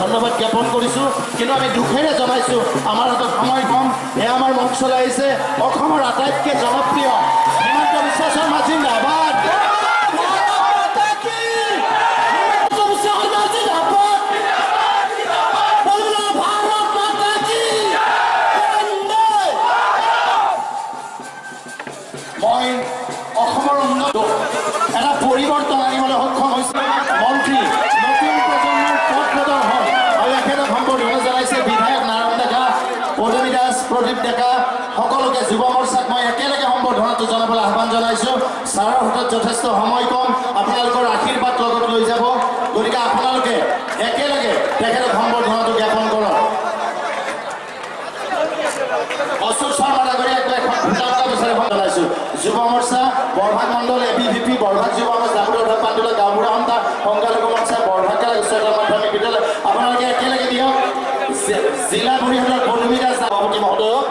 ধন্যবাদ জ্ঞাপন কৰিছোঁ কিন্তু আমি দুখেৰে জনাইছোঁ আমাৰ হাতত সময় কম এয়া আমাৰ মঞ্চলৈ আহিছে অসমৰ আটাইতকৈ জনপ্ৰিয় হিমন্ত বিশ্ব শৰ্মা জিন্দাবাদ মই অসমৰ উন্নত এটা পৰিৱৰ্তন আনিবলৈ সক্ষম হৈছোঁ মন্ত্ৰী নতুন প্ৰজন্মৰ পথ প্ৰদৰ্শক আৰু এখেতক সম্বৰ্ধনা জনাইছে বিধায়ক নাৰায়ণ ডেকা পদমী দাস প্ৰদীপ ডেকা সকলোকে যুৱ মৰ্চাক মই একেলগে সম্বৰ্ধনাটো জনাবলৈ আহ্বান জনাইছোঁ ছাৰৰ হাতত যথেষ্ট সময় কম আপোনালোকৰ আশীৰ্বাদ লগত লৈ যাব গতিকে আপোনালোকে একেলগে তেখেতক সম্বৰ্ধনাটো জ্ঞাপন কৰক অশোক শৰ্মা ডাঙৰীয়াক জনাইছোঁ যুৱ মৰ্চা বৰভাগ মণ্ডল ABVP বৰভাগ যুৱ মৰ্চা ডাঙৰীয়া পাণ্ডুলা গাঁওবুঢ়া সন্থা সংখ্যালঘু মৰ্চা বৰভাগ উচ্চতৰ মাধ্যমিক বিদ্যালয় আপোনালোকে একেলগে দিয়ক জিলা পৰিষদৰ পদমী দাস সভাপতি মহোদয়ক